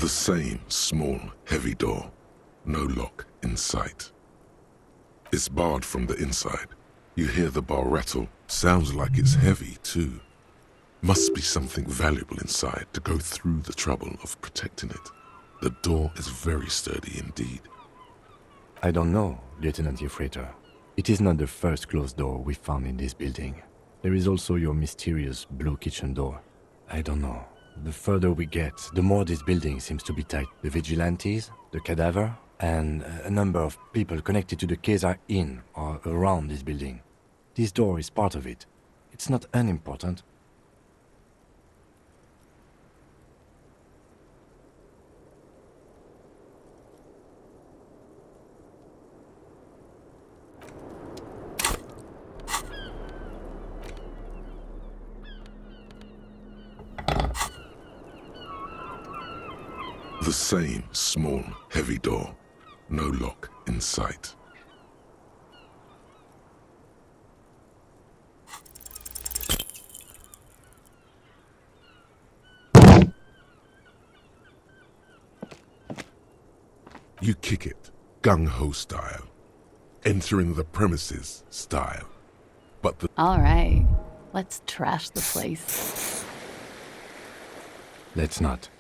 The same small, heavy door. No lock in sight. It's barred from the inside. You hear the bar rattle. Sounds like it's heavy, too. Must be something valuable inside to go through the trouble of protecting it. The door is very sturdy indeed. I don't know, Lieutenant Yefreiter. It is not the first closed door we found in this building. There is also your mysterious blue kitchen door. I don't know. The further we get, the more this building seems to be tight. The vigilantes, the cadaver, and a number of people connected to the Kaiser Inn are around this building. This door is part of it. It's not unimportant. The same small, heavy door. No lock in sight. You kick it, gung-ho style. Entering the premises style. But the... All right, let's trash the place. Let's not.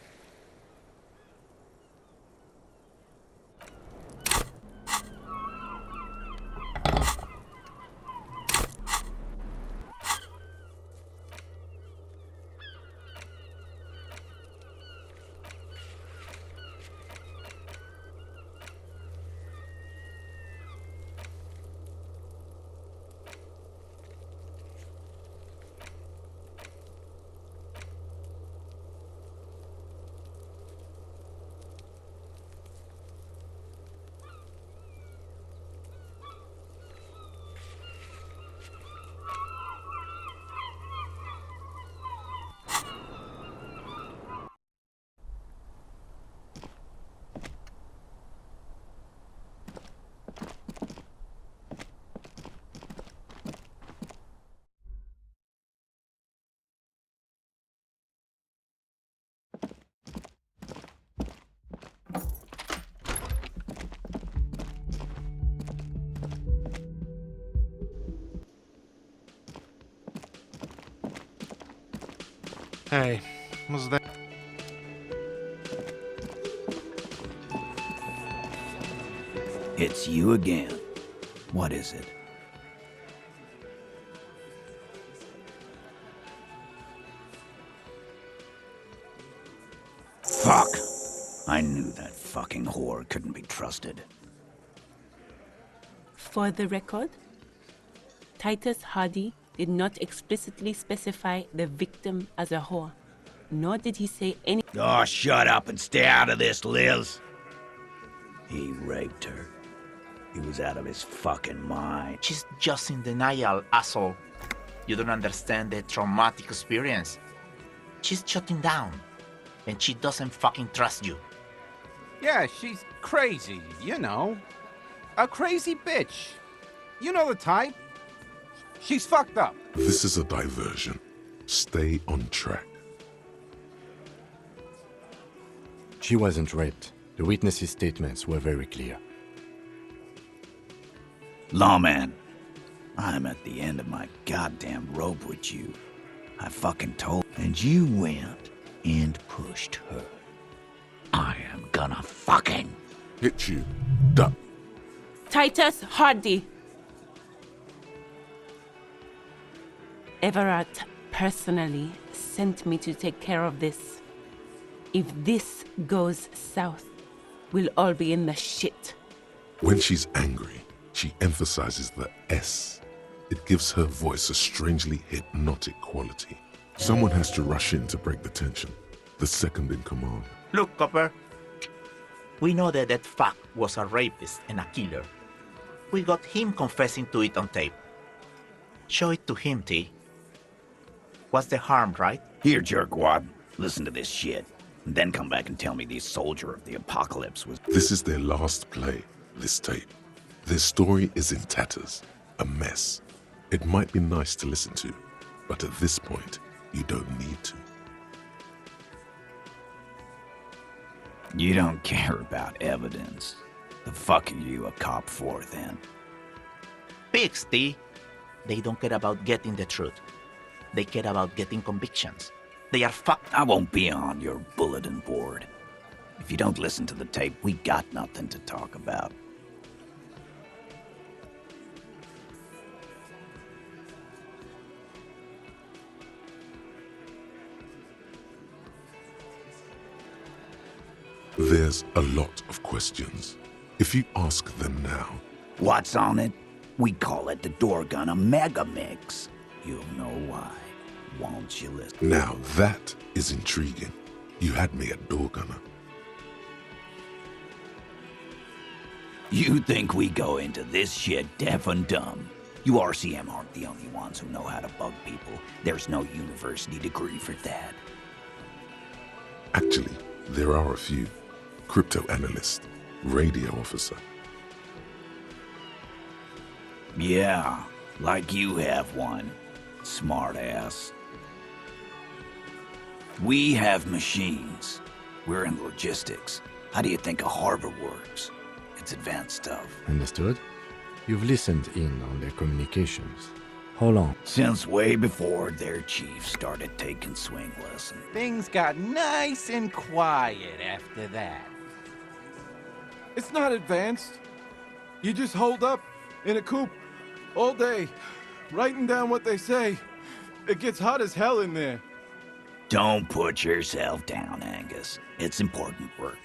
Hey, was that? It's you again. What is it? Fuck! I knew that fucking whore couldn't be trusted. For the record, Titus Hardy did not explicitly specify the victim as a whore, nor did he say any— Oh, shut up and stay out of this, Liz! He raped her. He was out of his fucking mind. She's just in denial, asshole. You don't understand the traumatic experience. She's shutting down, and she doesn't fucking trust you. Yeah, she's crazy, you know. A crazy bitch. You know the type. She's fucked up. This is a diversion. Stay on track. She wasn't raped. The witnesses' statements were very clear. Lawman, I'm at the end of my goddamn rope with you. I fucking told— and you went and pushed her. I am gonna fucking— Hit you. Duck. Titus Hardy! Everett personally sent me to take care of this. If this goes south, we'll all be in the shit. When she's angry, she emphasizes the S. It gives her voice a strangely hypnotic quality. Someone has to rush in to break the tension. The second in command. Look, Copper. We know that that fuck was a rapist and a killer. We got him confessing to it on tape. Show it to him, T. What's the harm, right? Here, jerkwad, listen to this shit. And then come back and tell me the soldier of the apocalypse was— This is their last play, this tape. Their story is in tatters, a mess. It might be nice to listen to, but at this point, you don't need to. You don't care about evidence. The fuck are you a cop for, then? Pigs, T. They don't care about getting the truth. They care about getting convictions. They are fucked. I won't be on your bulletin board. If you don't listen to the tape, we got nothing to talk about. There's a lot of questions. If you ask them now, What's on it? We call it the door gun a mega mix. You'll know why. Won't you listen? now that is intriguing. You had me at door gunner. You think we go into this shit deaf and dumb? You RCM aren't the only ones who know how to bug people. There's no university degree for that. Actually, there are a few. Crypto analyst, radio officer. Yeah, like you have one. Smart ass. We have machines. We're in logistics. How do you think a harbor works? It's advanced stuff. Understood? You've listened in on their communications. How long? Since way before their chief started taking swing lessons. Things got nice and quiet after that. It's not advanced. You just hold up in a coop all day, writing down what they say. It gets hot as hell in there. Don't put yourself down, Angus. It's important work.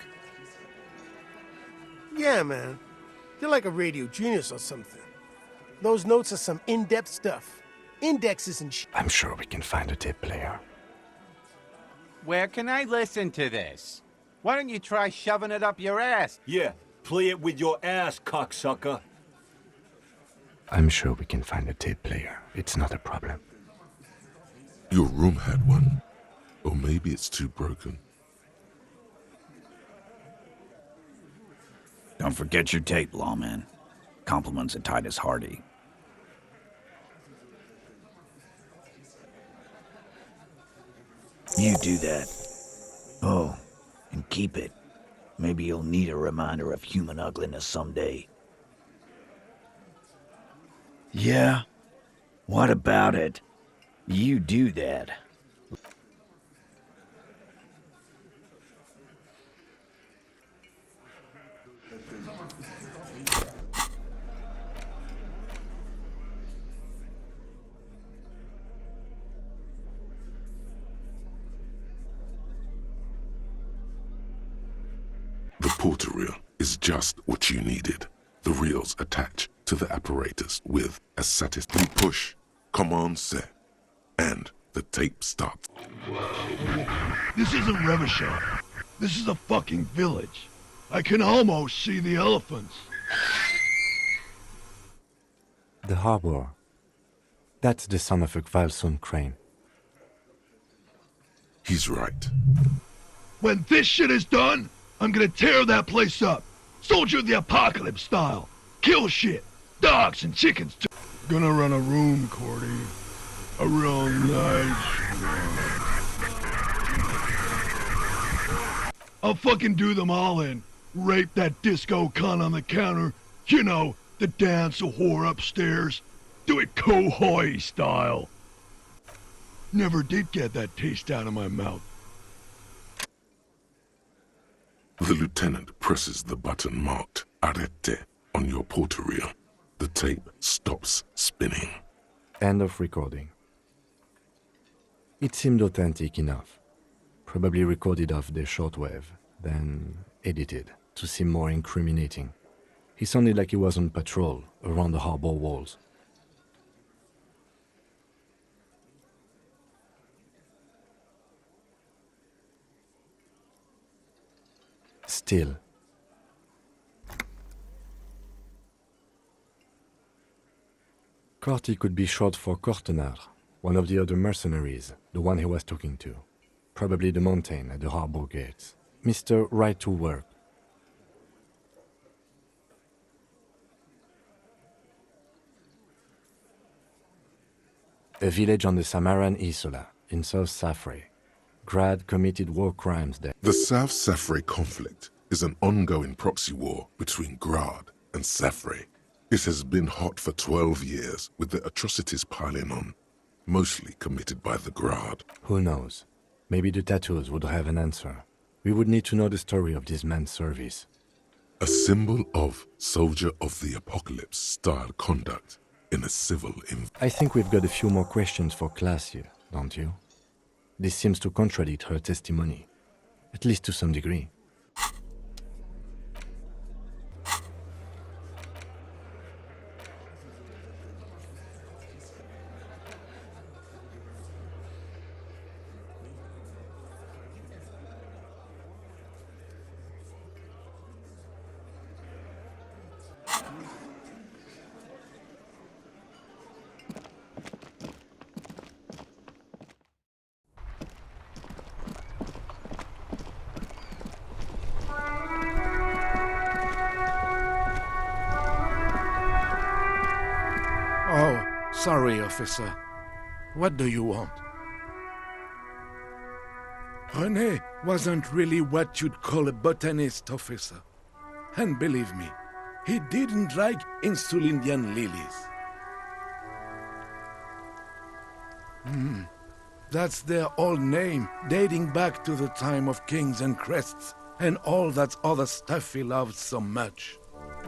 Yeah, man. You're like a radio genius or something. Those notes are some in-depth stuff. Indexes and shit. I'm sure we can find a tape player. Where can I listen to this? Why don't you try shoving it up your ass? Yeah, play it with your ass, cocksucker. I'm sure we can find a tape player. It's not a problem. Your room had one. Or maybe it's too broken. Don't forget your tape, lawman. Compliments of Titus Hardy. You do that. Oh, and keep it. Maybe you'll need a reminder of human ugliness someday. Yeah? What about it? You do that. The porter reel is just what you needed. The reels attach to the apparatus with a satisfying push, command set, and the tape starts. This isn't Revachol. This is a fucking village. I can almost see the elephants. The harbor. That's the son of a Kvalson crane. He's right. When this shit is done, I'm gonna tear that place up. Soldier of the apocalypse style. Kill shit. Dogs and chickens too. Gonna run a room, Cordy. A real nice one. I'll fucking do them all in. Rape that disco cunt on the counter. You know, the dance a whore upstairs. Do it Kohoi style. Never did get that taste out of my mouth. The lieutenant presses the button marked Arrete on your porter reel. The tape stops spinning. End of recording. It seemed authentic enough. Probably recorded off the shortwave, then edited to seem more incriminating. He sounded like he was on patrol around the harbor walls. Still. Corty could be short for Cortenard, one of the other mercenaries, the one he was talking to. Probably the mountain at the harbor gates. Mr. Right to Work. A village on the Samaran Isola, in South Safre. Grad committed war crimes there. The South Safre conflict is an ongoing proxy war between Grad and Safre. It has been hot for 12 years, with the atrocities piling on, mostly committed by the Grad. Who knows? Maybe the tattoos would have an answer. We would need to know the story of this man's service. A symbol of soldier of the apocalypse style conduct in a civil I think we've got a few more questions for class here, don't you? This seems to contradict her testimony, at least to some degree. Oh, sorry, officer. What do you want? René wasn't really what you'd call a botanist, officer. And believe me, he didn't like Insulindian lilies. That's their old name, dating back to the time of kings and crests, and all that other stuff he loved so much.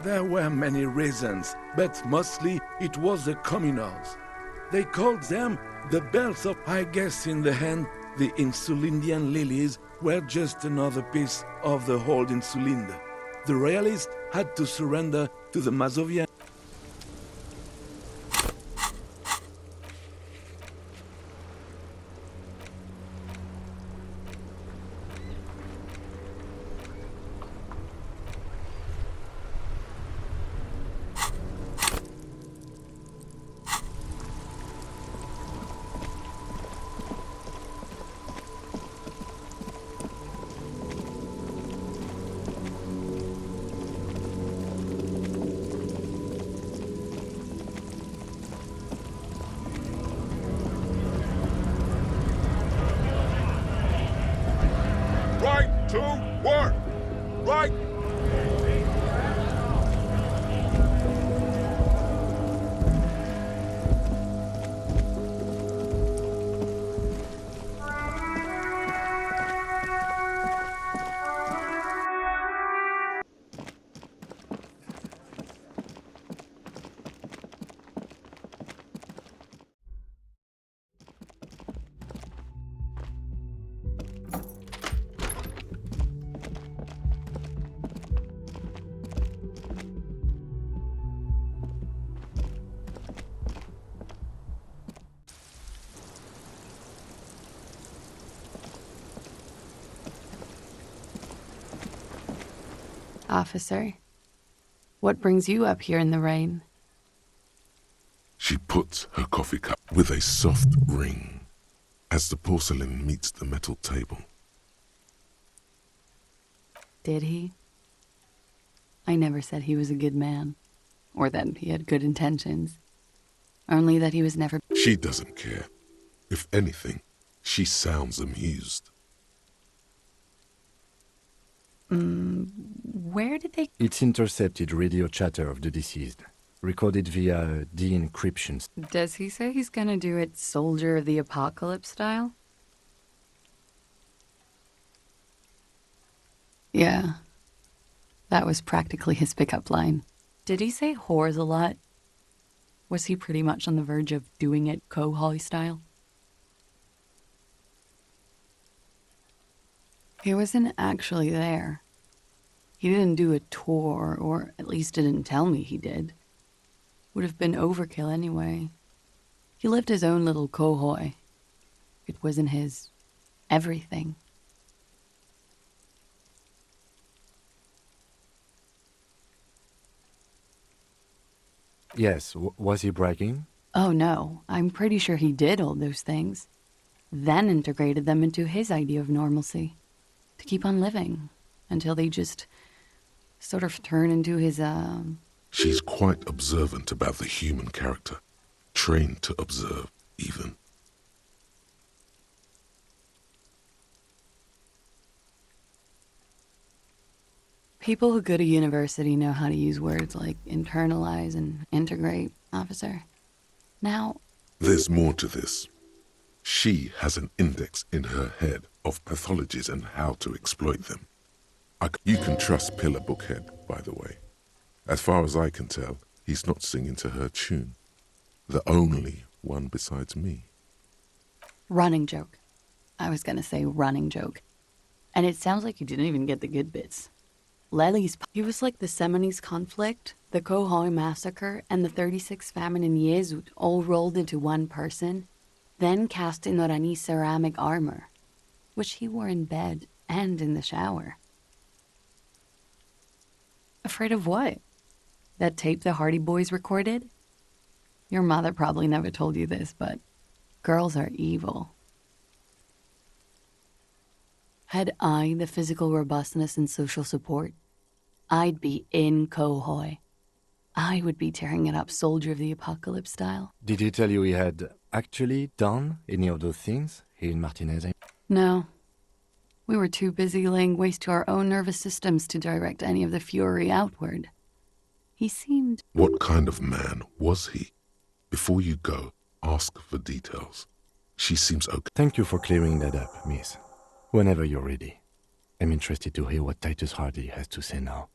There were many reasons, but mostly it was the communals. They called them the bells of... I guess in the end, the Insulindian lilies were just another piece of the whole Insulinda. The royalists had to surrender to the Mazovian. Right to work! Right! Officer, what brings you up here in the rain? She puts her coffee cup with a soft ring as the porcelain meets the metal table. Did he? I never said he was a good man, or that he had good intentions. Only that he was never... She doesn't care. If anything, she sounds amused. Where did they... It's intercepted radio chatter of the deceased, recorded via de-encryption. Does he say he's gonna do it Soldier of the Apocalypse style? Yeah. That was practically his pickup line. Did he say whores a lot? Was he pretty much on the verge of doing it Kohoi style? He wasn't actually there. He didn't do a tour, or at least didn't tell me he did. Would have been overkill anyway. He lived his own little Kohoi. It wasn't his everything. Yes, was he bragging? Oh no, I'm pretty sure he did all those things. Then integrated them into his idea of normalcy. To keep on living. Until they just sort of turn into his, She's quite observant about the human character. Trained to observe, even. People who go to university know how to use words like internalize and integrate, officer. Now, There's more to this. She has an index in her head of pathologies and how to exploit them. You can trust Pillar Bookhead, by the way. As far as I can tell, he's not singing to her tune. The only one besides me. running joke. I was gonna say running joke. And it sounds like you didn't even get the good bits. He was like the Seminoles conflict, the Khohoi massacre, and the 36 famine in Yezud all rolled into one person, then cast in Orani's ceramic armor, which he wore in bed and in the shower. Afraid of what? That tape the Hardy Boys recorded? Your mother probably never told you this, but girls are evil. Had I the physical robustness and social support, I'd be in Khohoi. I would be tearing it up Soldier of the Apocalypse style. Did he tell you he had actually done any of those things here in Martinez? No. We were too busy laying waste to our own nervous systems to direct any of the fury outward. He seemed... What kind of man was he? Before you go, ask for details. She seems okay. Thank you for clearing that up, miss. Whenever you're ready. I'm interested to hear what Titus Hardy has to say now.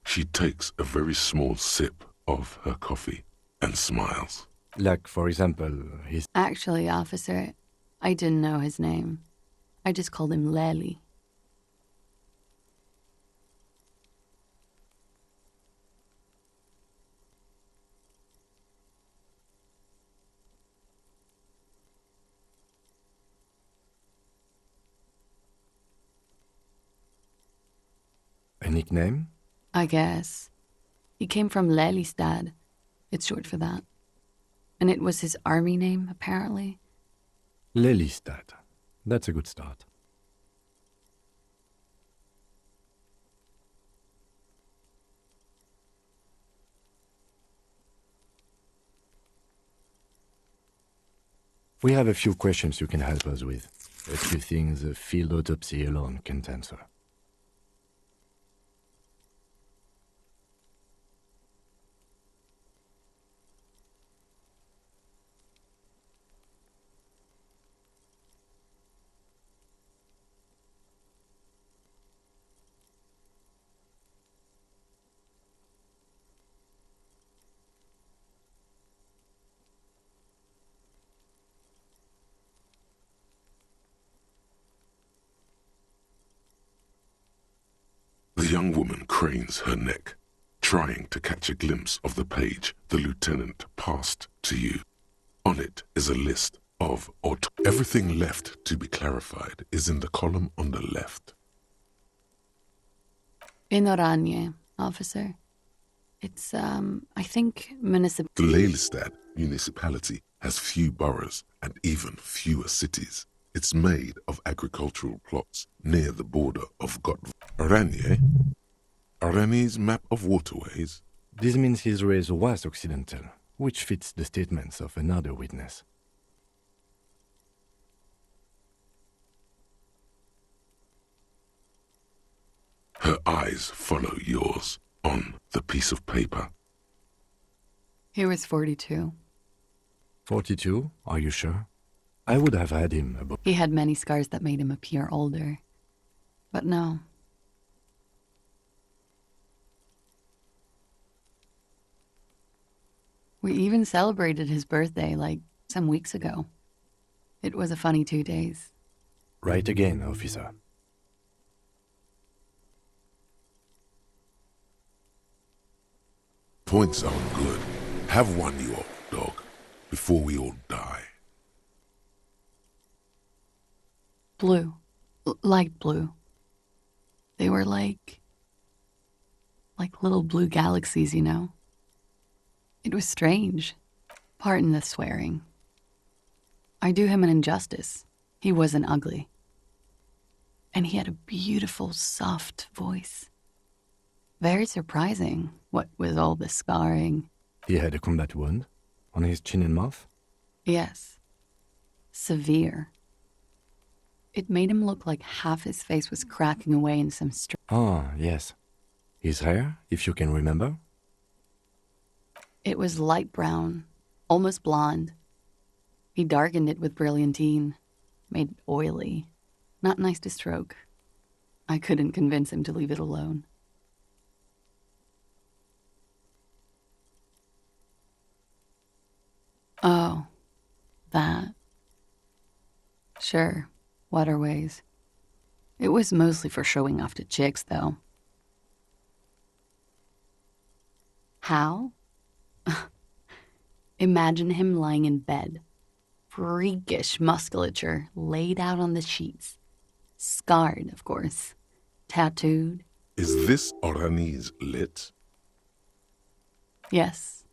She takes a very small sip of her coffee and smiles. Like, for example, his... Actually, officer, I didn't know his name. I just called him Lely. A nickname? I guess. He came from Lelystad. It's short for that. And it was his army name, apparently. Lelystad. That's a good start. We have a few questions you can help us with. A few things a field autopsy alone can't answer. The young woman cranes her neck, trying to catch a glimpse of the page the lieutenant passed to you. On it is a list of everything left to be clarified is in the column on the left. In Oranje, officer. It's, I think, municipal... The Lelystad municipality has few boroughs and even fewer cities. It's made of agricultural plots near the border of Oranje? Oranje's map of waterways? This means his race was occidental, which fits the statements of another witness. Her eyes follow yours on the piece of paper. He was 42. 42? Are you sure? I would have had him about... He had many scars that made him appear older. But no. We even celebrated his birthday, like, some weeks ago. It was a funny 2 days. Right again, officer. Points sound good. Have one, you old dog, before we all die. Blue. Light blue. They were like little blue galaxies, you know? It was strange. Pardon the swearing. I do him an injustice. He wasn't ugly. And he had a beautiful, soft voice. Very surprising, what with all the scarring. He had a combat wound on his chin and mouth? Yes. Severe. It made him look like half his face was cracking away in some Ah, yes. His hair, if you can remember? It was light brown, almost blonde. He darkened it with brilliantine, made it oily. Not nice to stroke. I couldn't convince him to leave it alone. Oh, that. Sure, waterways. It was mostly for showing off to chicks, though. How? Imagine him lying in bed. Freakish musculature laid out on the sheets. Scarred, of course. Tattooed. Is this Orani's lit? Yes.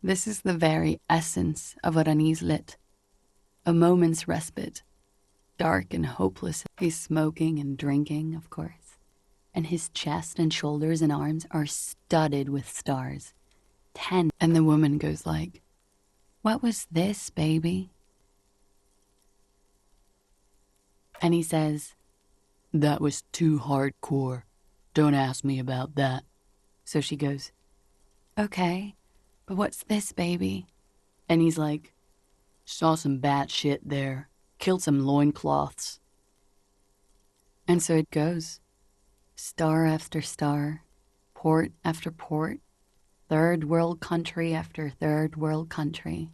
This is the very essence of what Anis lit. A moment's respite. Dark and hopeless. He's smoking and drinking, of course. And his chest and shoulders and arms are studded with stars. 10. And the woman goes like, "What was this, baby?" And he says, "That was too hardcore. Don't ask me about that." So she goes, "Okay, but what's this, baby?" And he's like, "Saw some bat shit there. Killed some loincloths." And so it goes. Star after star, port after port, third world country after third world country.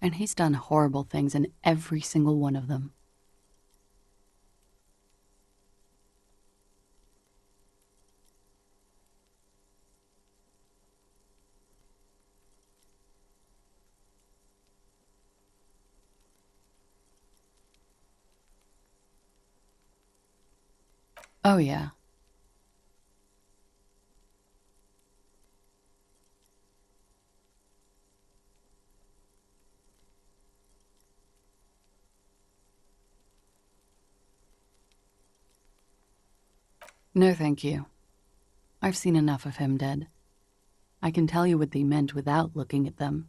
And he's done horrible things in every single one of them. Oh, yeah. No, thank you. I've seen enough of him dead. I can tell you what they meant without looking at them.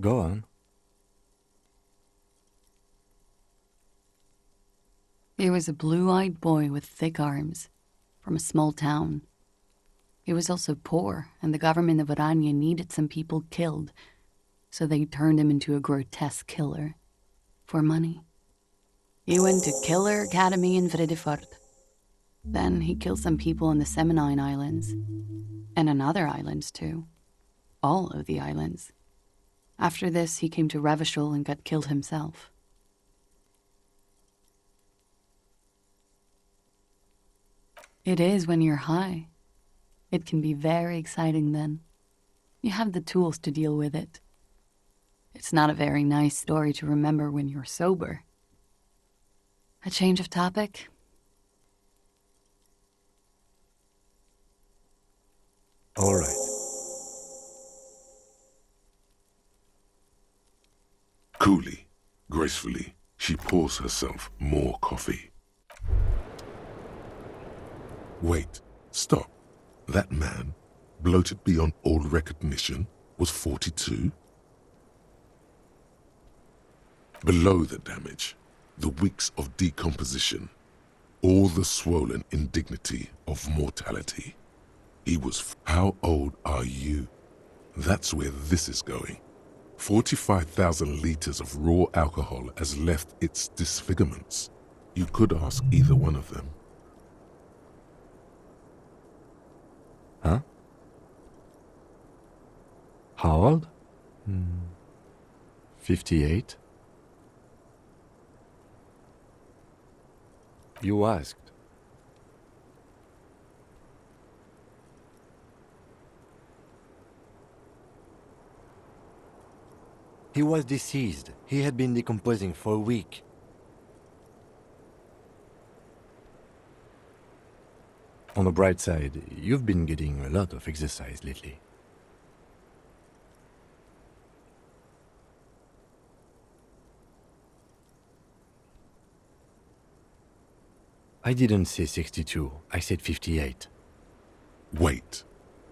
Go on. He was a blue-eyed boy with thick arms, from a small town. He was also poor, and the government of Orania needed some people killed, so they turned him into a grotesque killer. For money. He went to Killer Academy in Vredefort. Then he killed some people in the Seminine Islands. And on other islands, too. All of the islands. After this, he came to Revachol and got killed himself. It is when you're high. It can be very exciting then. You have the tools to deal with it. It's not a very nice story to remember when you're sober. A change of topic? All right. Coolly, gracefully, she pours herself more coffee. Wait, stop. That man, bloated beyond all recognition, was 42? Below the damage, the weeks of decomposition, all the swollen indignity of mortality. He was How old are you? That's where this is going. 45,000 liters of raw alcohol has left its disfigurements. You could ask either one of them. Huh? How old? 58? You asked. He was deceased. He had been decomposing for a week. On the bright side, you've been getting a lot of exercise lately. I didn't say 62, I said 58. Wait.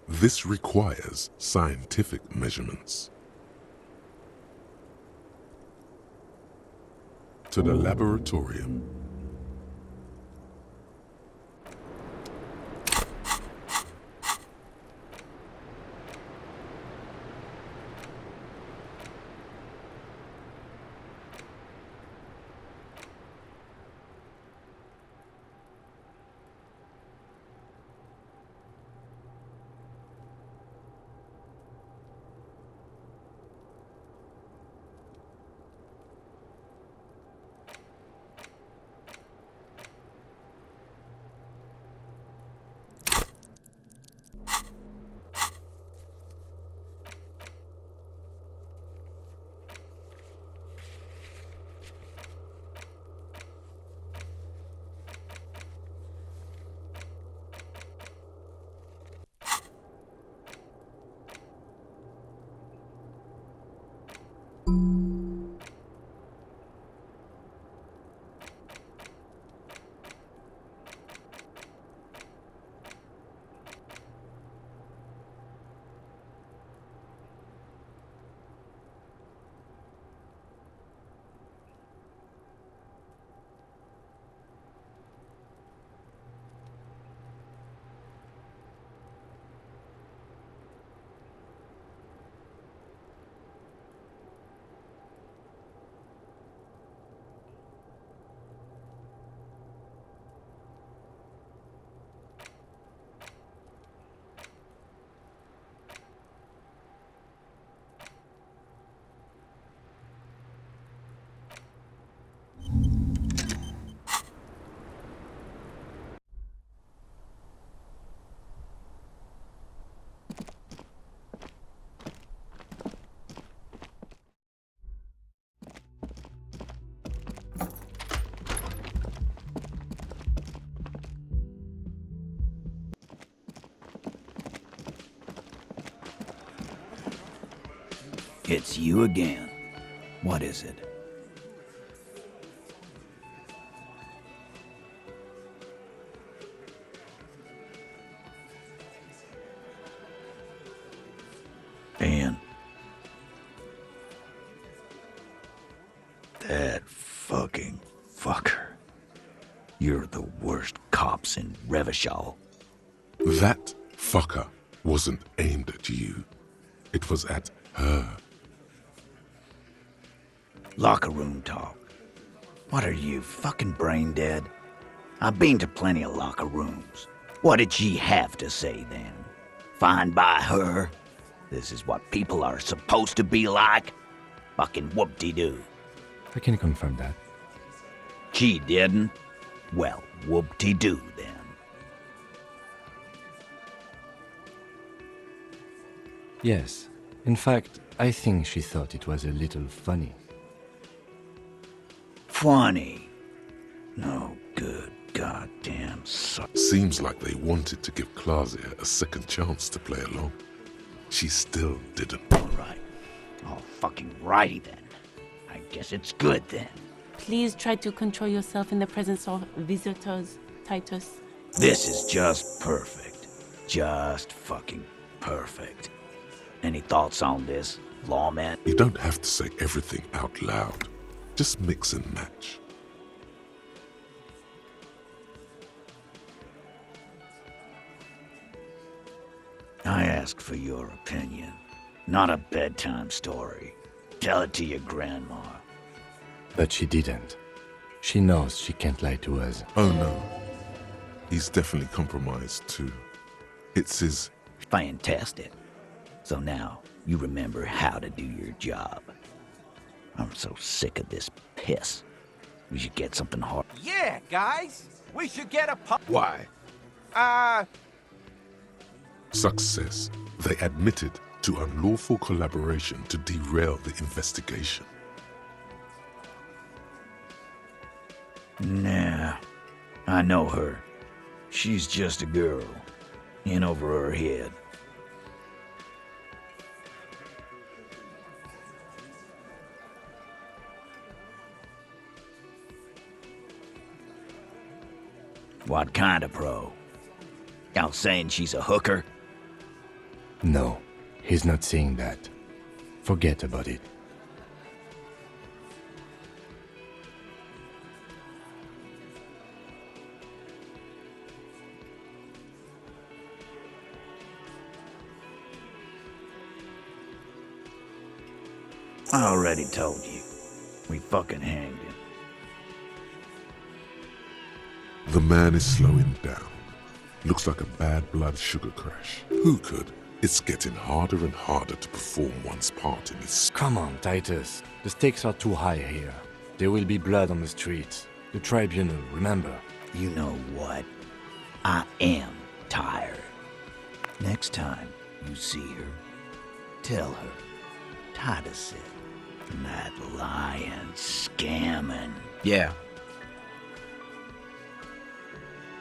This requires scientific measurements. To the laboratorium. It's you again. What is it? And that fucking fucker. You're the worst cops in Revachol. That fucker wasn't aimed at you. It was at her. Locker room talk. What are you, fucking brain dead? I've been to plenty of locker rooms. What did she have to say then? Fine by her? This is what people are supposed to be like? Fucking whoop-de-doo. I can confirm that. She didn't? Well, whoop-de-doo then. Yes. In fact, I think she thought it was a little funny. Funny? No good goddamn so. Seems like they wanted to give Klasia a second chance to play along. She still didn't. Alright. Oh, fucking righty then. I guess it's good then. Please try to control yourself in the presence of visitors, Titus. This is just perfect. Just fucking perfect. Any thoughts on this, lawman? You don't have to say everything out loud. Just mix and match. I ask for your opinion, not a bedtime story. Tell it to your grandma. But she didn't. She knows she can't lie to us. Oh no. He's definitely compromised too. It's his... Fantastic. So now, you remember how to do your job. I'm so sick of this piss. We should get something hard. Yeah, guys. We should get a pub. Why? Success. They admitted to unlawful collaboration to derail the investigation. Nah, I know her. She's just a girl. In over her head. What kind of pro? Y'all saying she's a hooker? No, he's not saying that. Forget about it. I already told you. We fucking hanged him. The man is slowing down. Looks like a bad blood sugar crash. Who could? It's getting harder and harder to perform one's part in this. Come on, Titus. The stakes are too high here. There will be blood on the streets. The tribunal, remember? You know what? I am tired. Next time you see her, tell her Titus said that lying, scamming. Yeah.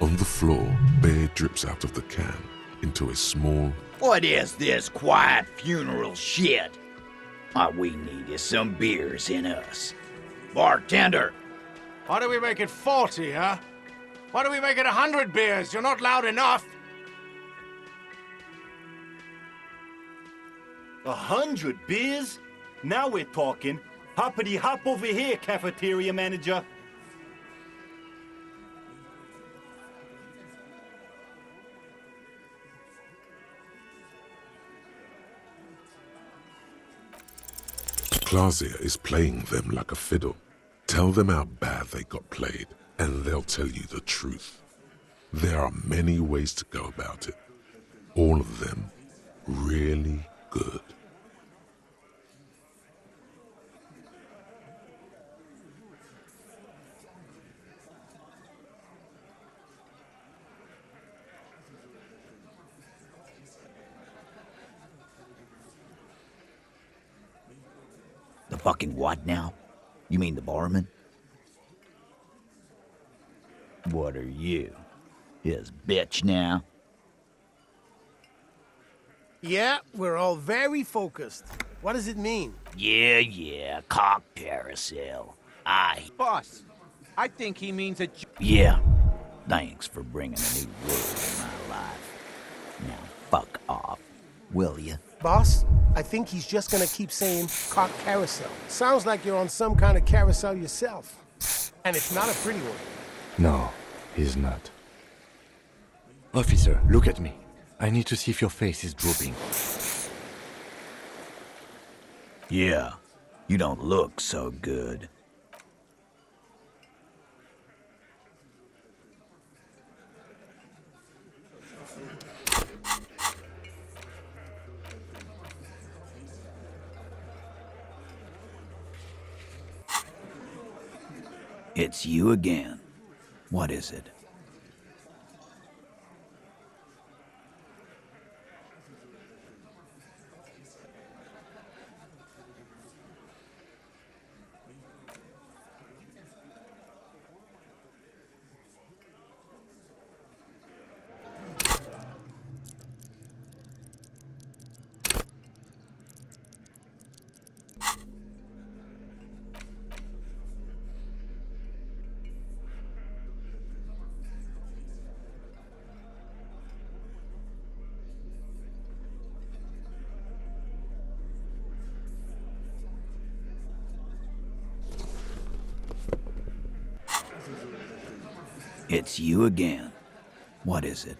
On the floor, beer drips out of the can into a small... What is this quiet funeral shit? All we need is some beers in us. Bartender! Why do we make it 40, huh? Why do we make it 100 beers? You're not loud enough. 100 beers? Now we're talking. Hoppity hop over here, cafeteria manager. Clausia is playing them like a fiddle. Tell them how bad they got played, and they'll tell you the truth. There are many ways to go about it. All of them really good. The fucking what now? You mean the barman? What are you? His bitch now? Yeah, we're all very focused. What does it mean? Yeah, cock carousel. Boss, I think he means a... Yeah. Thanks for bringing a new rule in my life. Now fuck off, will ya? Boss, I think he's just gonna keep saying cock carousel. Sounds like you're on some kind of carousel yourself. And it's not a pretty one. No, he's not. Officer, look at me. I need to see if your face is drooping. Yeah, you don't look so good. It's you again. What is it? It's you again. What is it?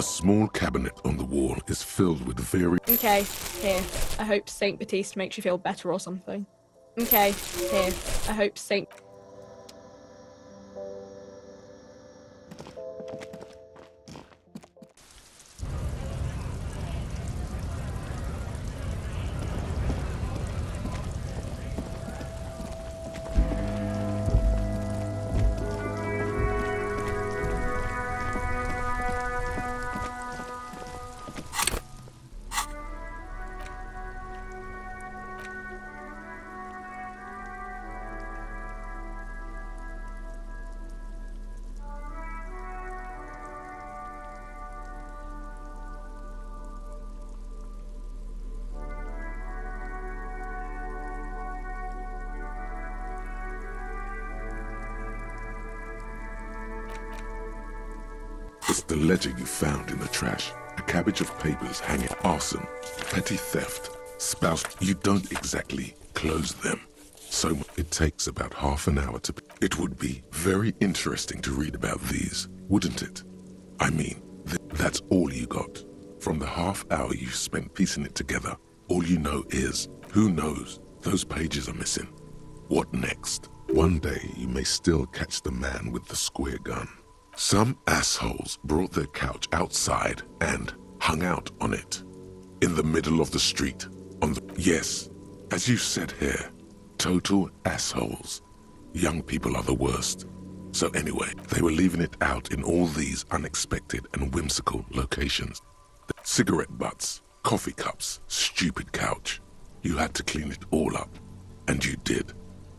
A small cabinet on the wall is filled with very... Okay, here. I hope Saint Baptiste makes you feel better or something. Okay, here. I hope Saint... It's the ledger you found in the trash. A cabbage of papers hanging. Arson, petty theft, spouse. You don't exactly close them. So it takes about half an hour to... It would be very interesting to read about these, wouldn't it? I mean, that's all you got. From the half hour you spent piecing it together, all you know is, who knows, those pages are missing. What next? One day you may still catch the man with the square gun. Some assholes brought their couch outside and hung out on it. In the middle of the street. Yes, as you said here, total assholes. Young people are the worst. So anyway, they were leaving it out in all these unexpected and whimsical locations. Cigarette butts, coffee cups, stupid couch. You had to clean it all up. And you did.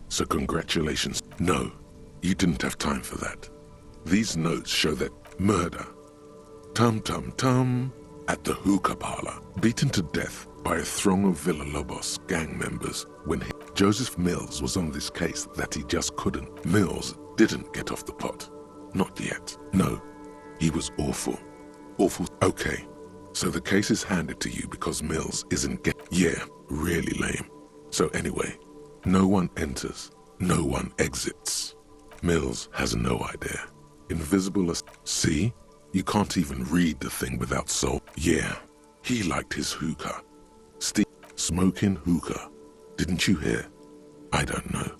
So congratulations. No, you didn't have time for that. These notes show that murder. Tum-tum-tum. At the hookah parlor, beaten to death by a throng of Villalobos gang members when Joseph Mills was on this case that he just couldn't. Mills didn't get off the pot. Not yet. No, he was awful. Awful. Okay, so the case is handed to you because Mills isn't Yeah, really lame. So anyway, no one enters, no one exits. Mills has no idea. Invisible as... See? You can't even read the thing without soul. Yeah, he liked his hookah. Steve, smoking hookah. Didn't you hear? I don't know.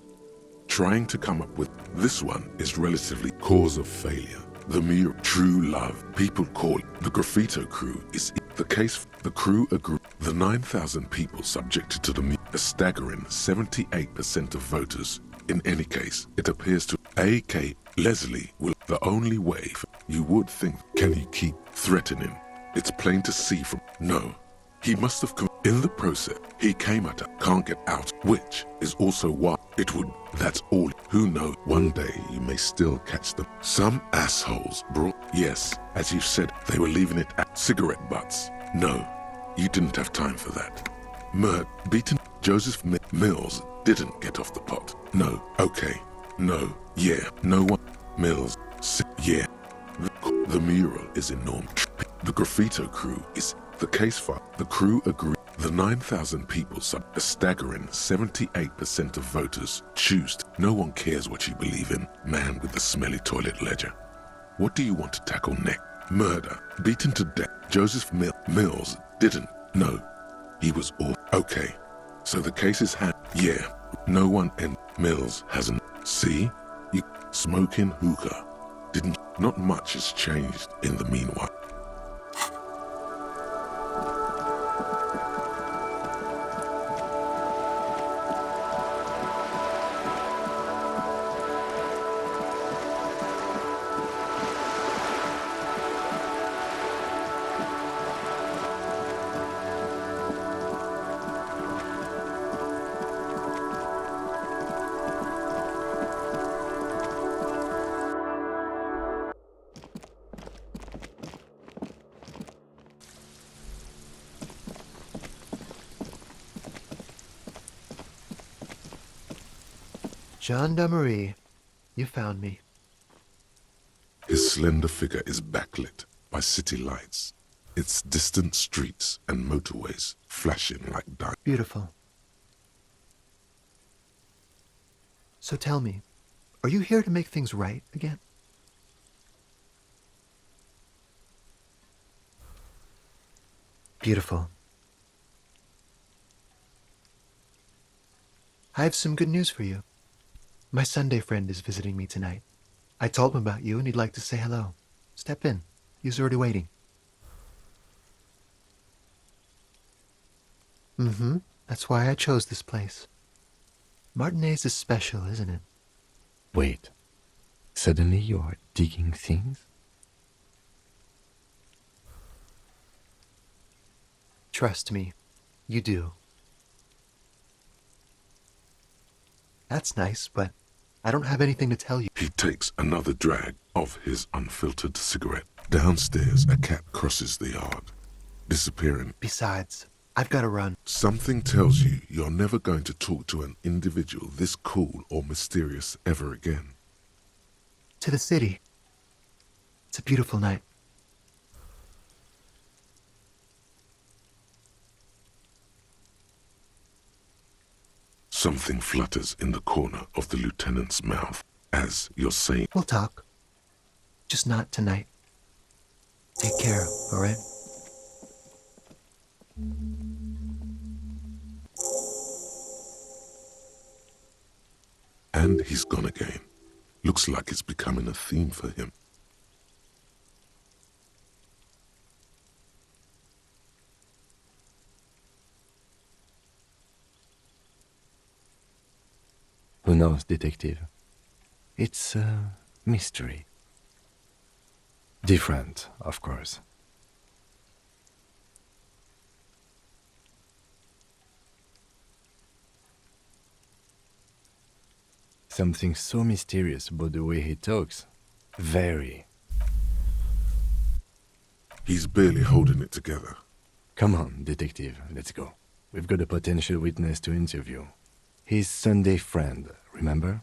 Trying to come up with... This one is relatively cause of failure. The mere true love. People call it the graffito crew is the case. The crew agree. The 9,000 people subjected to a staggering 78% of voters. In any case, it appears to A.K. Leslie will the only way you would think. Can he keep threatening? It's plain to see from... No, he must have come in the process. He came at her, can't get out, which is also why it would... That's all. Who knows? One day you may still catch them. Some assholes brought... Yes, as you said, they were leaving it at cigarette butts. No, you didn't have time for that. Beaten Joseph Mills didn't get off the pot. No, okay, no, yeah, no one. Mills, yeah. The mural is enormous. The graffito crew is the case file. The crew agree. The 9,000 people a staggering 78% of voters choose. No one cares what you believe in, man with the smelly toilet ledger. What do you want to tackle next? Murder, beaten to death. Joseph Mills didn't. No, he was all okay. So the case is yeah, no one and Mills hasn't. See, you smoking hookah. Didn't. Not much has changed in the meanwhile. Gendarmerie, you found me. His slender figure is backlit by city lights, its distant streets and motorways flashing like diamonds. Beautiful. So tell me, are you here to make things right again? Beautiful. I have some good news for you. My Sunday friend is visiting me tonight. I told him about you and he'd like to say hello. Step in. He's already waiting. Mm-hmm. That's why I chose this place. Martinez is special, isn't it? Wait. Suddenly you are digging things? Trust me, you do. That's nice, but I don't have anything to tell you. He takes another drag of his unfiltered cigarette. Downstairs, a cat crosses the yard, disappearing. Besides, I've got to run. Something tells you you're never going to talk to an individual this cool or mysterious ever again. To the city. It's a beautiful night. Something flutters in the corner of the lieutenant's mouth as you're saying, We'll talk. Just not tonight. Take care, all right? and he's gone again. Looks like it's becoming a theme for him. Who knows, detective? It's a mystery. Different, of course. Something so mysterious about the way he talks. Very. He's barely holding it together. Come on, detective, let's go. We've got a potential witness to interview. His Sunday friend, remember?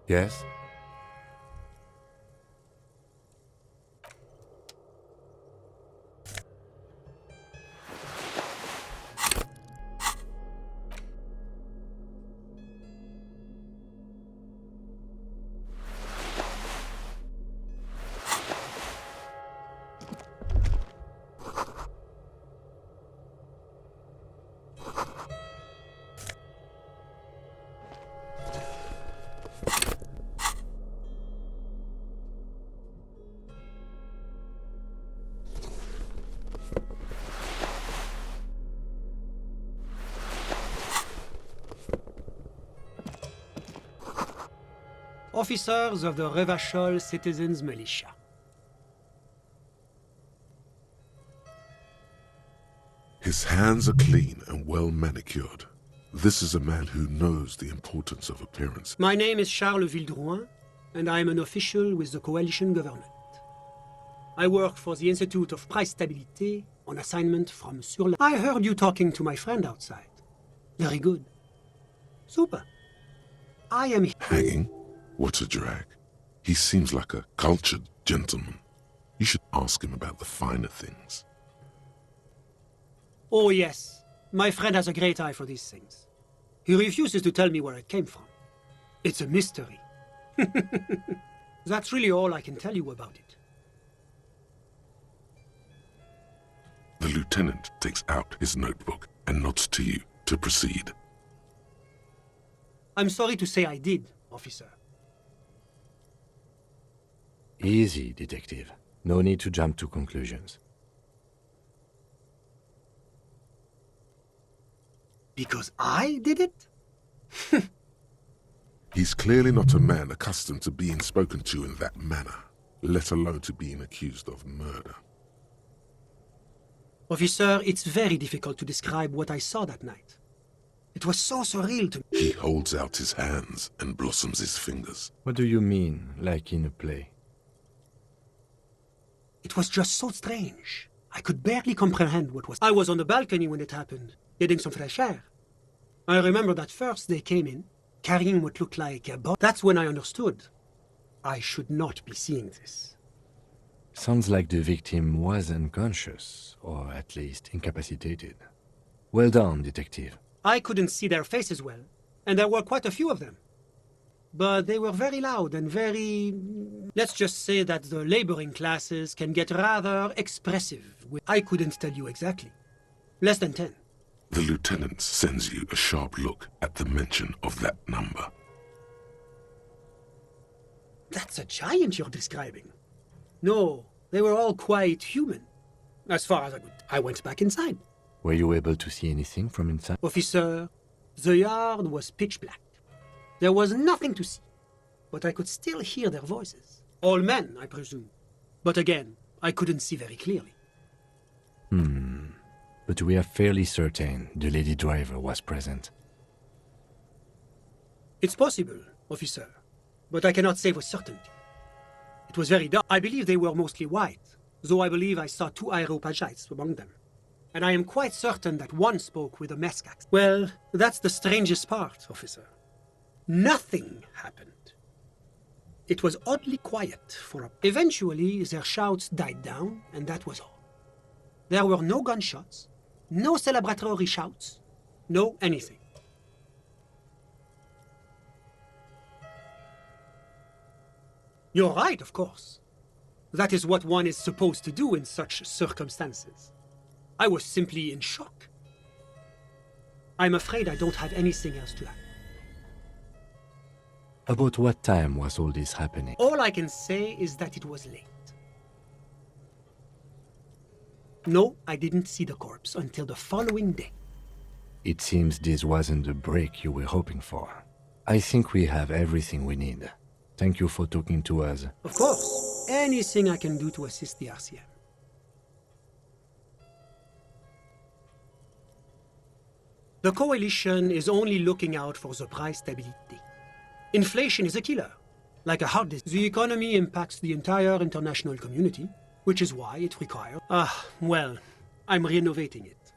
Yes? Officers of the Revachol Citizens Militia. His hands are clean and well manicured. This is a man who knows the importance of appearance. My name is Charles Vildrouin, and I am an official with the coalition government. I work for the Institute of Price Stabilité on assignment from Sur la... I heard you talking to my friend outside. Very good. Super. I am... Hanging? What a drag. He seems like a cultured gentleman. You should ask him about the finer things. Oh yes, my friend has a great eye for these things. He refuses to tell me where it came from. It's a mystery. That's really all I can tell you about it. The lieutenant takes out his notebook and nods to you to proceed. I'm sorry to say I did, officer. Easy, detective. No need to jump to conclusions. Because I did it? He's clearly not a man accustomed to being spoken to in that manner, let alone to being accused of murder. Officer, it's very difficult to describe what I saw that night. It was so surreal to me. He holds out his hands and blossoms his fingers. What do you mean, like in a play? It was just so strange. I could barely comprehend what was. I was on the balcony when it happened, getting some fresh air. I remember that first they came in, carrying what looked like a body. That's when I understood. I should not be seeing this. Sounds like the victim was unconscious, or at least incapacitated. Well done, detective. I couldn't see their faces well, and there were quite a few of them. But they were very loud and very... Let's just say that the laboring classes can get rather expressive. I couldn't tell you exactly. Less than 10. The lieutenant sends you a sharp look at the mention of that number. That's a giant you're describing. No, they were all quite human. As far as I could. I went back inside. Were you able to see anything from inside? Officer, the yard was pitch black. There was nothing to see, but I could still hear their voices. All men, I presume. But again, I couldn't see very clearly. But we are fairly certain the lady driver was present. It's possible, officer, but I cannot say with certainty. It was very dark. I believe they were mostly white, though I believe I saw 2 Areopagites among them. And I am quite certain that one spoke with a Mesk accent. Well, that's the strangest part, officer. Nothing happened. It was oddly quiet for a... Eventually, their shouts died down, and that was all. There were no gunshots, no celebratory shouts, no anything. You're right, of course. That is what one is supposed to do in such circumstances. I was simply in shock. I'm afraid I don't have anything else to add. About what time was all this happening? All I can say is that it was late. No, I didn't see the corpse until the following day. It seems this wasn't the break you were hoping for. I think we have everything we need. Thank you for talking to us. Of course, anything I can do to assist the RCM. The coalition is only looking out for the price stability. Inflation is a killer, like a heart disease. The economy impacts the entire international community, which is why it requires... well, I'm renovating it.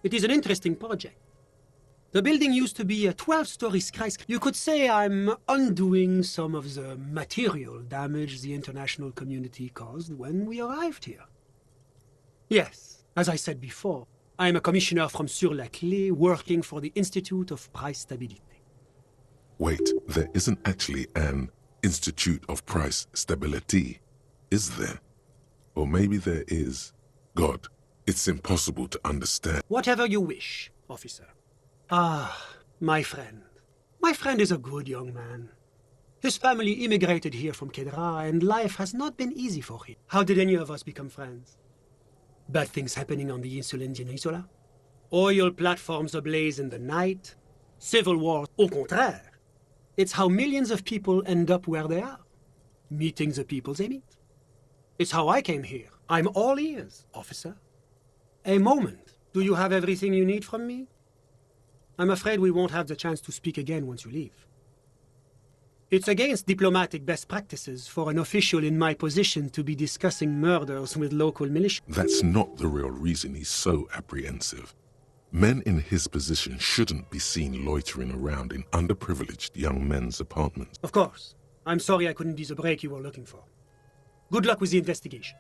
It is an interesting project. The building used to be a 12-story skyscraper. You could say I'm undoing some of the material damage the international community caused when we arrived here. Yes, as I said before, I'm a commissioner from Sur-la-Clé working for the Institute of Price Stability. Wait, there isn't actually an Institute of Price Stability, is there? Or maybe there is. God, it's impossible to understand. Whatever you wish, officer. My friend. My friend is a good young man. His family immigrated here from Kedra, and life has not been easy for him. How did any of us become friends? Bad things happening on the Insulindian Isola? Oil platforms ablaze in the night? Civil war? Au contraire. It's how millions of people end up where they are. Meeting the people they meet. It's how I came here. I'm all ears, officer. A moment. Do you have everything you need from me? I'm afraid we won't have the chance to speak again once you leave. It's against diplomatic best practices for an official in my position to be discussing murders with local militia. That's not the real reason he's so apprehensive. Men in his position shouldn't be seen loitering around in underprivileged young men's apartments. Of course. I'm sorry I couldn't be the break you were looking for. Good luck with the investigation.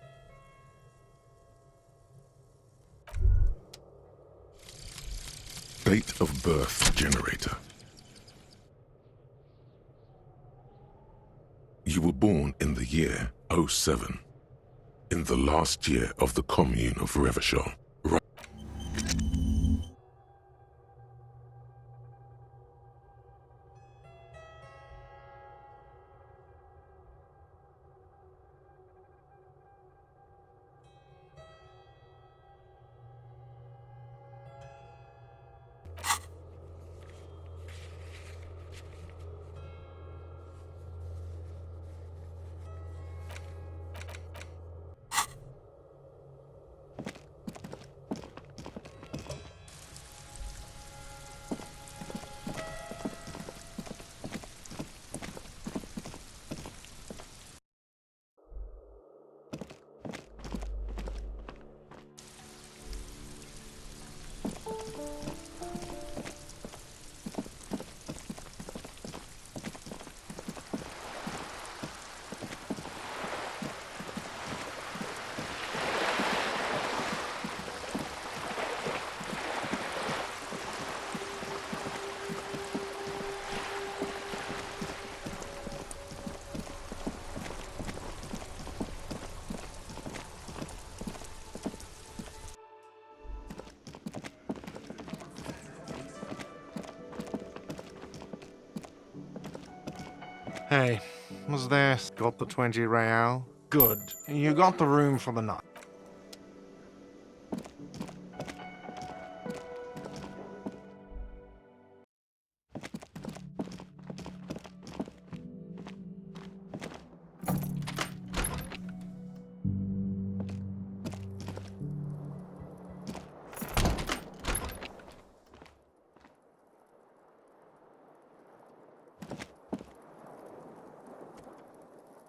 Date of birth generator. You were born in the year 07, in the last year of the commune of Revachol. Hey, was there? Got the 20 real? Good. You got the room for the night.